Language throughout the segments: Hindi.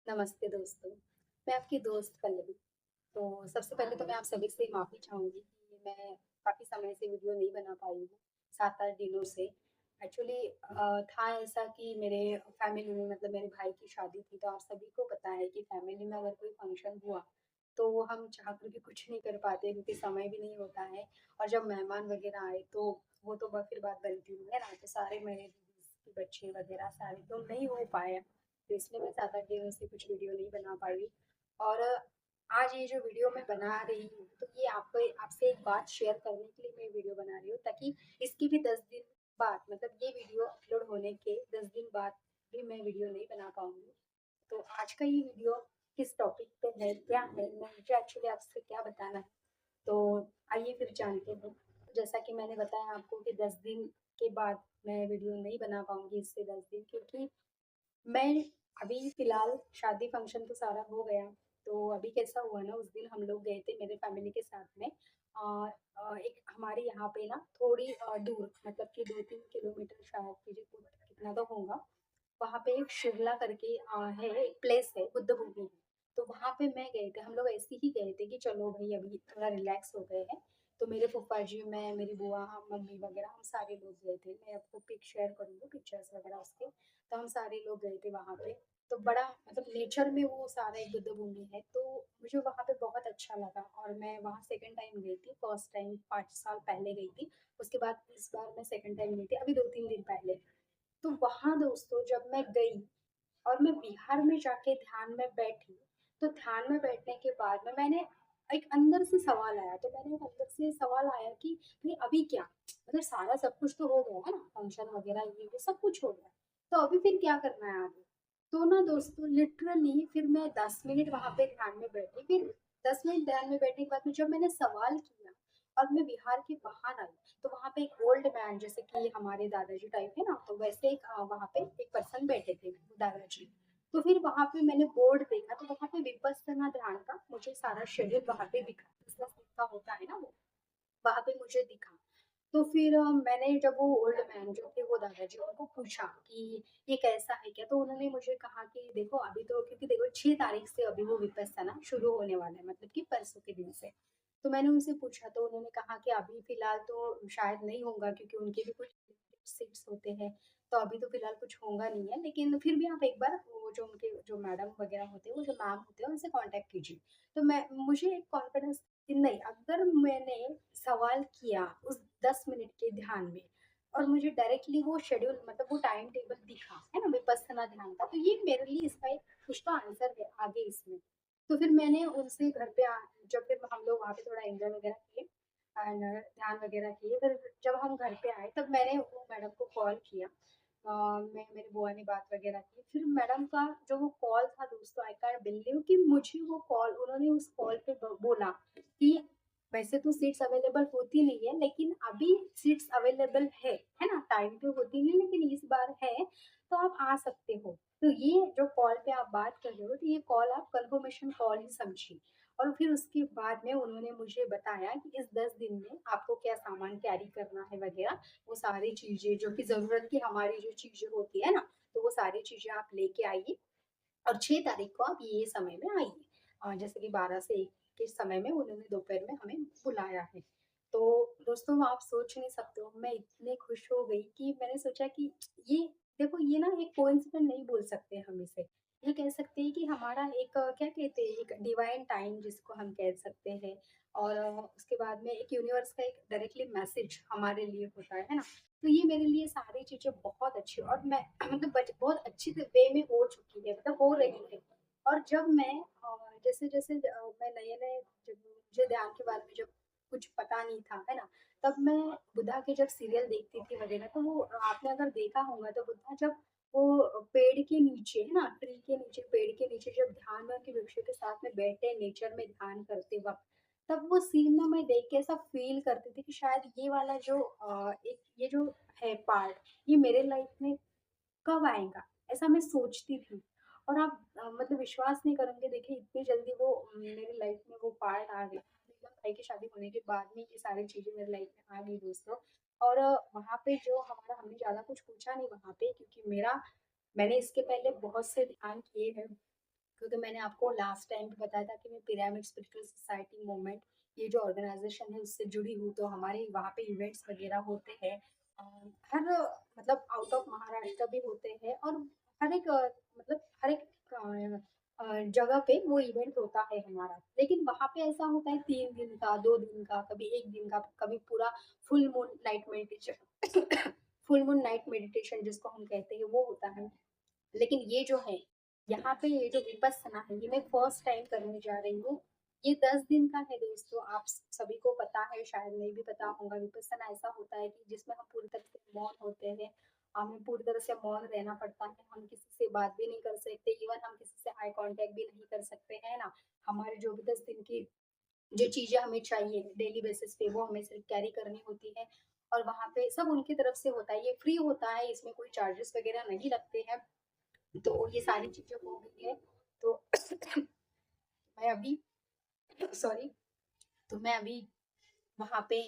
नमस्ते दोस्तों, मैं आपकी दोस्त पल्लवी। तो सबसे पहले तो मैं आप सभी से माफ़ी चाहूँगी कि मैं काफ़ी समय से वीडियो नहीं बना पाई हूँ, 7-8 दिनों से। एक्चुअली था ऐसा कि मेरे फैमिली में मतलब मेरे भाई की शादी थी, तो आप सभी को पता है कि फैमिली में अगर कोई फंक्शन हुआ, तो हम चाह कर भी कुछ नहीं कर पाते क्योंकि समय भी नहीं होता है और जब मेहमान वग़ैरह आए, तो वो तो फिर बात बनती नहीं है ना, तो सारे मेरे दीदी के बच्चे वग़ैरह सारे तो नहीं हो पाए। तो इसलिए मैं 7-8 दिनों से कुछ वीडियो नहीं बना पाई और आज ये जो वीडियो मैं बना रही हूँ, तो ये आपको आपसे एक बात शेयर करने के लिए मैं वीडियो बना रही हूँ ताकि इसकी भी 10 दिन बाद मतलब ये वीडियो अपलोड होने के 10 दिन बाद भी मैं वीडियो नहीं बना पाऊँगी। तो आज का ये वीडियो किस टॉपिक पे है, क्या है, मुझे एक्चुअली आपसे क्या बताना है, तो आइए फिर जानते हैं। जैसा कि मैंने बताया आपको कि 10 दिन के बाद मैं वीडियो नहीं बना पाऊँगी इससे 10 दिन क्योंकि मैं अभी फ़िलहाल शादी फंक्शन तो सारा हो गया, तो अभी कैसा हुआ ना उस दिन हम लोग गए थे मेरे फैमिली के साथ में एक हमारे यहाँ पे ना थोड़ी दूर मतलब कि 2-3 किलोमीटर शायद मुझे कितना तो होगा, वहाँ पे एक शिवला करके है एक प्लेस है, बुद्ध भूमि है। तो वहाँ पे मैं गए थे, हम लोग ऐसे ही गए थे कि चलो भई अभी थोड़ा रिलैक्स हो गए हैं, तो मेरे फूफा जी, मैं, मेरी बुआ, हम मम्मी वगैरह हम सारे लोग गए थे। मैं आपको पिक शेयर करूँगी पिक्चर्स वगैरह उसके। तो हम सारे लोग गए थे वहाँ पे। तो बड़ा मतलब नेचर में वो सारा एक बुद्ध भूमि है, तो मुझे वहाँ पे बहुत अच्छा लगा और मैं वहाँ सेकंड टाइम गई थी। फर्स्ट टाइम 5 साल पहले गई थी, उसके बाद इस बार मैं सेकंड टाइम गई थी, अभी 2-3 दिन पहले। तो वहाँ दोस्तों जब मैं गई और मैं बिहार में जाके ध्यान में बैठी, तो ध्यान में बैठने के बाद में मैंने एक अंदर से सवाल आया, तो मैंने एक अंदर से सवाल आया कि भई अभी क्या? मतलब सारा सब कुछ तो हो गया है ना, फंक्शन वगैरह ये वो सब कुछ हो गया, तो अभी फिर क्या करना है आगे? तो ना दोस्तों लिटरली फिर मैं 10 मिनट वहाँ पे ध्यान में बैठी, फिर 10 मिनट ध्यान में बैठने के बाद में जब मैंने सवाल किया और मैं बिहार के बाहर आई, तो वहाँ पे एक ओल्ड मैन जैसे कि हमारे दादाजी टाइप है ना, तो वैसे एक वहाँ पे एक पर्सन बैठे थे दादाजी। तो फिर वहाँ पे मैंने बोर्ड देखा, तो वहाँ पे विपस्सना ध्यान का मुझे सारा शेड्यूल वहाँ पे दिखा, बिज़नेस लिखा होता है ना वो, वहाँ पे मुझे दिखा। तो फिर मैंने जब वो ओल्ड मैन जो थे वो दादाजी उनको पूछा कि ये कैसा है क्या? तो उन्होंने मुझे कहा कि देखो अभी तो क्योंकि देखो 6 तारीख से अभी वो विपस्सना शुरू होने वाला है मतलब कि परसों के दिन से। तो मैंने उनसे पूछा तो उन्होंने कहा कि अभी फ़िलहाल तो शायद नहीं होगा क्योंकि उनके भी कुछ सीट्स होते हैं, तो अभी तो फ़िलहाल कुछ होगा नहीं है, लेकिन फिर भी आप एक बार वो जो उनके जो मैडम वग़ैरह होते हैं, वो जो मैम होते हैं, उनसे कॉन्टैक्ट कीजिए। तो मैं मुझे एक कॉन्फिडेंस कि नहीं, अगर मैंने सवाल किया उस 10 मिनट के ध्यान में और मुझे डायरेक्टली वो शेड्यूल मतलब वो टाइम टेबल दिखा, है ना? विपस्सना ध्यान का, तो ये मेरे लिए इसका एक कुछ तो आंसर है आगे इसमें। तो फिर मैंने उनसे घर पे जब फिर हम लोग वहाँ पे थोड़ा एन्जॉय वगैरह किए एंड ध्यान वगैरह किए, फिर जब हम घर पे आए तब मैंने वो मैडम को कॉल किया। मैं मेरी बुआ ने बात वगैरह की। फिर मैडम का जो वो कॉल था दोस्तों आई कांट बिलीव कि मुझे वो कॉल उन्होंने उस कॉल पे बोला कि वैसे तो सीट्स अवेलेबल होती नहीं है, लेकिन अभी सीट्स अवेलेबल है ना? टाइम पे होती नहीं लेकिन इस बार है, तो आप आ सकते हो। तो ये जो कॉल पे आप बात कर रहे हो, तो ये कॉल आप कन्फर्मेशन कॉल ही समझिए। और फिर उसके बाद में उन्होंने मुझे बताया कि इस 10 दिन में आपको क्या सामान कैरी करना है वगैरह, वो सारी चीज़ें जो कि ज़रूरत की हमारी जो चीज़ें होती है ना, तो वो सारी चीज़ें आप लेके आइए और 6 तारीख को आप ये समय में आइए। जैसे कि 12 से 1 के समय में उन्होंने दोपहर में हमें बुलाया है। तो दोस्तों आप सोच नहीं सकते हो, मैं इतनी खुश हो गई कि मैंने सोचा कि ये देखो ये ना एक कोइंसिडेंट नहीं बोल सकते हम इसे। ये कह सकते हैं कि हमारा एक क्या कहते हैं एक डिवाइन टाइम जिसको हम कह सकते हैं और उसके बाद में एक यूनिवर्स का एक डायरेक्टली मैसेज हमारे लिए होता है ना? तो ये मेरे लिए सारी चीज़ें बहुत अच्छी और मैं मतलब बहुत अच्छी वे में हो चुकी है मतलब हो रही है। और जब मैं जैसे-जैसे मैं नए-नए जब मुझे ध्यान के बारे में जब कुछ पता नहीं था, है ना? तब मैं बुद्धा के जब सीरियल देखती थी वगैरह तो वो आपने अगर देखा होगा तो बुद्धा जब वो पेड़ के नीचे है ना, ट्री के नीचे, पेड़ के नीचे जब ध्यान में उनके वृक्षों के साथ में बैठे नेचर में ध्यान करते वक़्त, तब वो सीन ना मैं देख के ऐसा फ़ील करती थी कि शायद ये वाला जो एक ये जो है पार्ट, ये मेरे लाइफ़ में कब आएगा? ऐसा मैं सोचती थी और आप मतलब विश्वास नहीं करेंगे देखिए इतनी जल्दी वो मेरी लाइफ में वो पार्ट आ गया। एकदम भाई की शादी होने के बाद में ये सारी चीज़ें मेरी लाइफ में आ गई दोस्तों और वहाँ पे जो हमारा हमने ज़्यादा कुछ पूछा नहीं वहाँ पे क्योंकि मैंने इसके पहले बहुत से ध्यान किए हैं क्योंकि मैंने आपको लास्ट टाइम भी बताया था कि मैं पिरामिड स्पिरिचुअल सोसाइटी मूवमेंट, ये जो ऑर्गेनाइजेशन है उससे जुड़ी हूँ, तो हमारे वहाँ पे इवेंट्स वगैरह होते हैं। अ, हर मतलब आउट ऑफ महाराष्ट्र भी होते हैं, और हर एक मतलब हर एक जगह पे वो इवेंट होता है हमारा। लेकिन वहाँ पे ऐसा होता है 3 दिन का, 2 दिन का, कभी 1 दिन का, कभी पूरा full moon night meditation full moon night meditation जिसको हम कहते हैं वो होता है। लेकिन ये जो है, यहाँ पे ये जो विपस्सना है, ये मैं फर्स्ट टाइम करने जा रही हूँ। ये 10 दिन का है दोस्तों, आप सभी को पता है, शायद नहीं भी पता होगा। विपस्सना ऐसा होता है कि जिसमें हम पूरी तरह से मौन होते हैं, हमें पूरी तरह से मौन रहना पड़ता है, हम किसी से बात भी नहीं कर सकते, इवन हम किसी से आई कांटेक्ट भी नहीं कर सकते है ना। हमारे जो भी 10 दिन की जो चीजें हमें चाहिए डेली बेसिस पे, वो हमें सिर्फ कैरी करनी होती है। और वहाँ पे सब उनकी तरफ से होता है, ये फ्री होता है, इसमें कोई चार्जेस वगैरह नहीं लगते हैं। तो ये सारी चीजें हो गई है। तो मैं अभी सॉरी तो मैं अभी वहां पे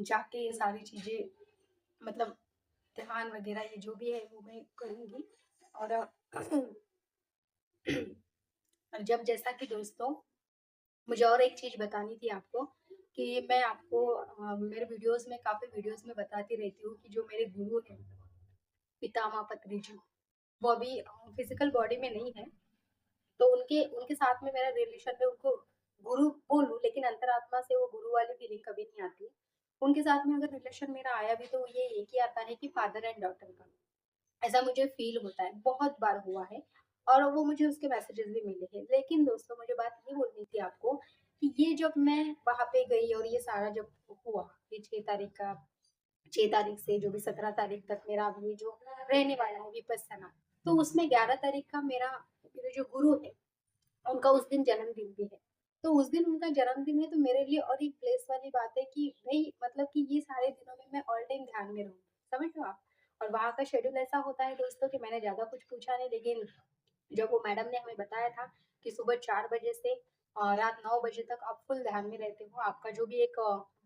जाके ये सारी चीजें, मतलब ध्यान वगैरह ये जो भी है वो मैं करूंगी। और जब जैसा कि दोस्तों, मुझे और एक चीज बतानी थी आपको, कि मैं आपको मेरे वीडियोस में, काफी वीडियोस में बताती रहती हूँ कि जो मेरे गुरु हैं, पितामह पत्री जी, वो अभी फिजिकल बॉडी में नहीं है। तो उनके उनके साथ में मेरा रिलेशन में उनको गुरु बोलूं, लेकिन अंतरात्मा से वो गुरु वाली फीलिंग कभी नहीं आती। उनके साथ में अगर रिलेशन मेरा आया भी, तो ये एक ही आता है कि फादर एंड डॉटर का। ऐसा मुझे फील होता है, बहुत बार हुआ है, और वो मुझे उसके मैसेजेस भी मिले हैं। लेकिन दोस्तों, मुझे बात ये बोलनी थी आपको कि ये जब मैं वहां पे गई और ये सारा जब हुआ, ये 6 तारीख का, 6 तारीख से जो भी 17 तारीख तक मेरा अभी जो रहने वाला है विपस्सना, तो उसमें 11 तारीख का मेरा, मेरे जो गुरु है, उनका उस दिन जन्मदिन भी है। तो उस दिन उनका जन्मदिन है, तो मेरे लिए और एक प्लेस वाली बात है कि भई मतलब कि ये सारे दिनों में मैं ऑल टाइम ध्यान में रहूँगी, समझ रहे हो आप? और वहाँ का शेड्यूल ऐसा होता है दोस्तों कि मैंने ज़्यादा कुछ पूछा नहीं, लेकिन जब वो मैडम ने हमें बताया था कि सुबह 4 बजे से रात 9 बजे तक आप फुल ध्यान में रहते हो। आपका जो भी एक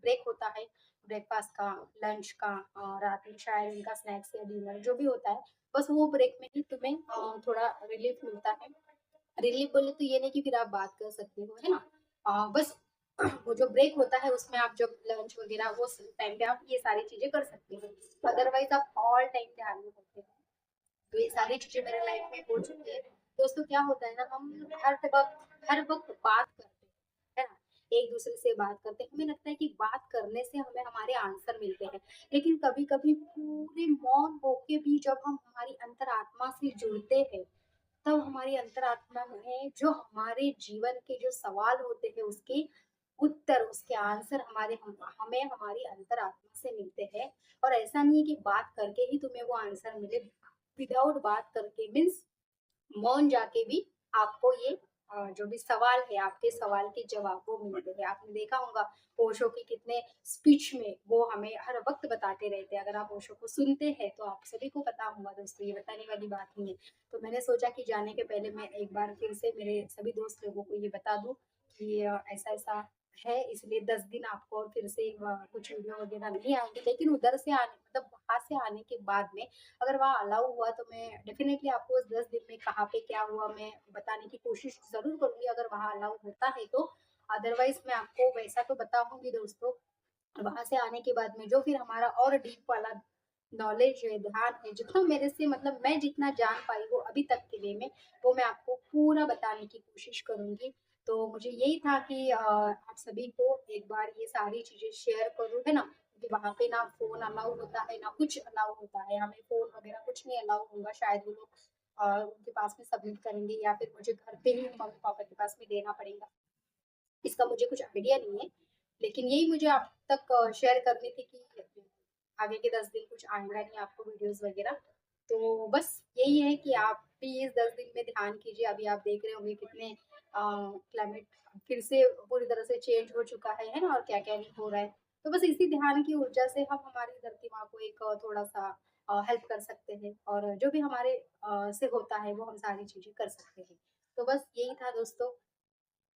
ब्रेक होता है, ब्रेकफ़ास्ट का, लंच का, रात में शायद उनका स्नैक्स या डिनर जो भी होता है, बस वो ब्रेक में ही तुम्हें थोड़ा रिलीफ़ मिलता है। रिलीफ बोले तो ये नहीं कि फिर आप बात कर सकते हो, है ना? बस वो जो ब्रेक होता है उसमें आप जब लंच वगैरह वो टाइम पे आप ये सारी चीजें कर सकते हो। अदरवाइज आप ऑल टाइम ध्यान में होते हो। तो ये सारी चीजें मेरे लाइफ में हो चुकी है। दोस्तों, क्या होता है ना, हम हर वक्त बात करते हैं, है ना? एक दूसरे से बात करते हैं, हमें लगता है कि बात करने से हमें हमारे आंसर मिलते हैं। लेकिन कभी कभी पूरे मौन होके भी जब हम हमारी अंतरात्मा से जुड़ते हैं, तब हमारी अंतरात्मा में जो हमारे जीवन के जो सवाल होते हैं, उसके उत्तर, उसके आंसर हमें हमारी अंतरात्मा से मिलते हैं। और ऐसा नहीं है कि बात करके ही तुम्हें वो आंसर मिले, विदाउट बात करके मीन्स मौन जाके भी आपको ये जो भी सवाल है, आपके सवाल के जवाब वो मिलते हैं। आपने देखा होगा ओशो की कितने स्पीच में वो हमें हर वक्त बताते रहते हैं। अगर आप ओशो को सुनते हैं तो आप सभी को पता होगा दोस्तों, ये बताने वाली बात नहीं है। तो मैंने सोचा कि जाने के पहले मैं एक बार फिर से मेरे सभी दोस्त लोगों को ये बता दूं कि ऐसा ऐसा है, इसलिए 10 दिन आपको और फिर से कुछ वीडियो वगैरह नहीं आएंगे। लेकिन उधर से आने, मतलब वहां से आने के बाद में, अगर वहाँ अलाउ हुआ तो मैं डेफिनेटली आपको उस 10 दिन में कहाँ पे क्या हुआ मैं बताने की कोशिश जरूर करूंगी, अगर वहाँ अलाउ होता है तो। अदरवाइज मैं आपको वैसा तो बताऊंगी दोस्तों। वहां से आने के बाद में जो फिर हमारा और डीप वाला नॉलेज है, ध्यान है, जितना मेरे से, मतलब मैं जितना जान पाई वो अभी तक के लिए में, वो मैं आपको पूरा बताने की कोशिश करूंगी। तो मुझे यही था कि आप सभी को एक बार ये सारी चीजें शेयर करूँ, है ना? क्योंकि वहाँ पे ना फ़ोन अलाउ होता है, ना कुछ अलाउ होता है। हमें फ़ोन वगैरह कुछ नहीं अलाउ होगा। शायद वो लोग उनके पास में सबमिट करेंगे, या फिर मुझे घर पे ही मम्मी-पापा के पास में देना पड़ेगा। इसका मुझे कुछ आइडिया नहीं है। लेकिन यही मुझे आप तक शेयर करनी थी कि आगे के 10 दिन कुछ आएगा नहीं आपको वीडियोज़ वगैरह। तो बस यही है कि आप भी इस 10 दिन में ध्यान कीजिए। अभी आप देख रहे होंगे कितने क्लाइमेट फिर से पूरी तरह से चेंज हो चुका है ना? और क्या-क्या नहीं हो रहा है। तो बस इसी ध्यान की ऊर्जा से हम हमारी धरती माँ को एक थोड़ा-सा हेल्प कर सकते हैं, और जो भी हमारे से होता है वो हम सारी चीज़ें कर सकते हैं। तो बस यही था दोस्तों,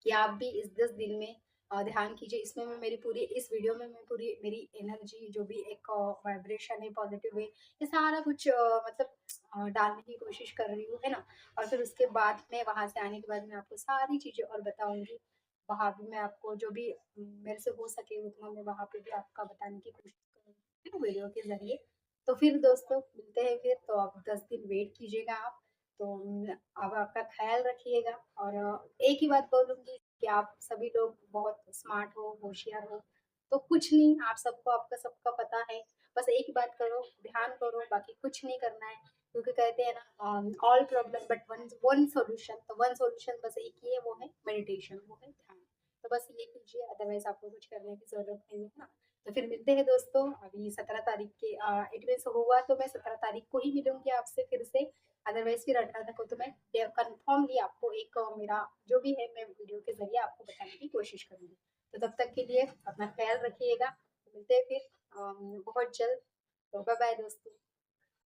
कि आप भी इस 10 दिन में ध्यान कीजिए। इसमें मैं मेरी पूरी इस वीडियो में मैं पूरी मेरी एनर्जी जो भी एक वाइब्रेशन है पॉजिटिव वे, ये सारा कुछ मतलब डालने की कोशिश कर रही हूँ, है ना? और फिर उसके बाद में वहाँ से आने के बाद मैं आपको सारी चीज़ें और बताऊँगी। वहाँ भी मैं आपको जो भी मेरे से हो सके उतना मैं वहाँ पे भी आपका बताने की कोशिश करूँगी, है ना? वीडियो के ज़रिए। तो फिर दोस्तों मिलते हैं फिर, तो आप 10 दिन वेट कीजिएगा आप। तो आप आपका ख़्याल रखिएगा और एक ही बात बोलूँगी कि आप सभी लोग बहुत स्मार्ट हो, होशियार हो, तो कुछ नहीं आप सबको आपका सबका पता है। बस एक ही बात करो, ध्यान करो, बाकी कुछ नहीं करना है। क्योंकि कहते हैं ना all problem but one one solution, तो वन सॉल्यूशन बस एक ही है, वो है मेडिटेशन, वो है ध्यान। तो बस ये कीजिए, अदरवाइज़ आपको कुछ करने की ज़रूरत नहीं है ना। तो फिर मिलते हैं दोस्तों, अभी 17 तारीख के इट मीन्स हुआ तो मैं 17 तारीख को ही मिलूँगी आपसे फिर से। अदरवाइज़ फिर 18 को तो मैं कन्फर्मली आपको एक मेरा जो भी है मैं वीडियो के ज़रिए आपको बताने की कोशिश करूँगी। तो तब तक के लिए अपना ख़्याल रखिएगा। मिलते हैं फिर बहुत जल्द। तो बाय बाय दोस्तों।